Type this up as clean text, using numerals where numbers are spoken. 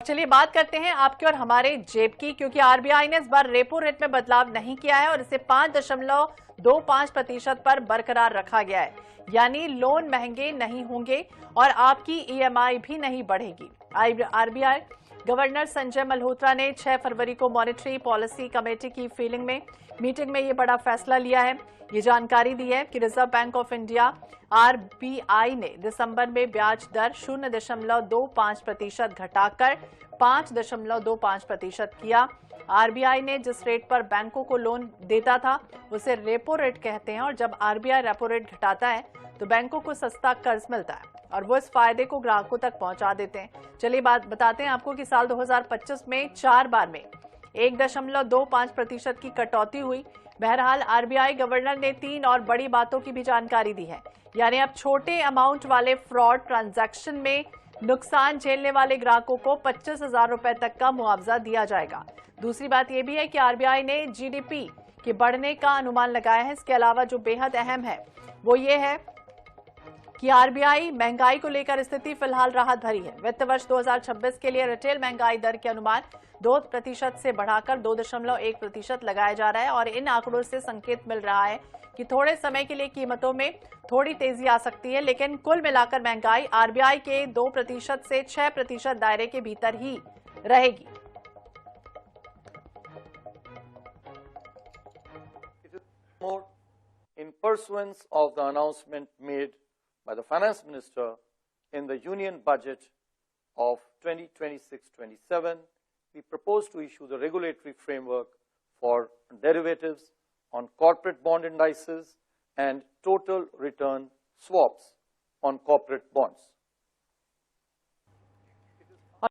चलिए बात करते हैं आपके और हमारे जेब की, क्योंकि आरबीआई ने इस बार रेपो रेट में बदलाव नहीं किया है और इसे 5.25% पर बरकरार रखा गया है। यानी लोन महंगे नहीं होंगे और आपकी ईएमआई भी नहीं बढ़ेगी। आरबीआई गवर्नर संजय मल्होत्रा ने 6 फरवरी को मॉनेटरी पॉलिसी कमेटी की मीटिंग में ये बड़ा फैसला लिया है। ये जानकारी दी है कि reserve bank of India RBI ने दिसंबर में ब्याज दर 0.25% घटाकर 5.25% किया। आरबीआई ने जिस रेट पर बैंकों को लोन देता था उसे रेपो रेट कहते हैं और जब आरबीआई रेपो रेट घटाता है तो बैंकों को सस्ता कर्ज मिलता है और वो इस फायदे को ग्राहकों तक पहुंचा देते हैं। चलिए बताते हैं आपको कि साल 2025 में 4 बार में 1.25% की कटौती हुई। बहरहाल आरबीआई गवर्नर ने 3 और बड़ी बातों की भी जानकारी दी है। यानी अब छोटे अमाउंट वाले फ्रॉड ट्रांजैक्शन में नुकसान झेलने वाले ग्राहकों को 25,000 रुपए तक का मुआवजा दिया जाएगा। दूसरी बात यह भी है कि आरबीआई ने जीडीपी के बढ़ने का अनुमान लगाया है। इसके अलावा जो बेहद अहम है वो ये है कि आरबीआई महंगाई को लेकर स्थिति फिलहाल राहत भरी है। वित्त वर्ष 2026 के लिए रिटेल महंगाई दर के अनुमान 2% से बढ़ाकर 2.1% लगाया जा रहा है और इन आंकड़ों से संकेत मिल रहा है कि थोड़े समय के लिए कीमतों में थोड़ी तेजी आ सकती है, लेकिन कुल मिलाकर महंगाई आरबीआई के 2% से 6% दायरे के भीतर ही रहेगी। In pursuance of the announcement made by the Finance Minister in the Union Budget of 2026-27, we propose to issue the regulatory framework for derivatives on corporate bond indices and total return swaps on corporate bonds.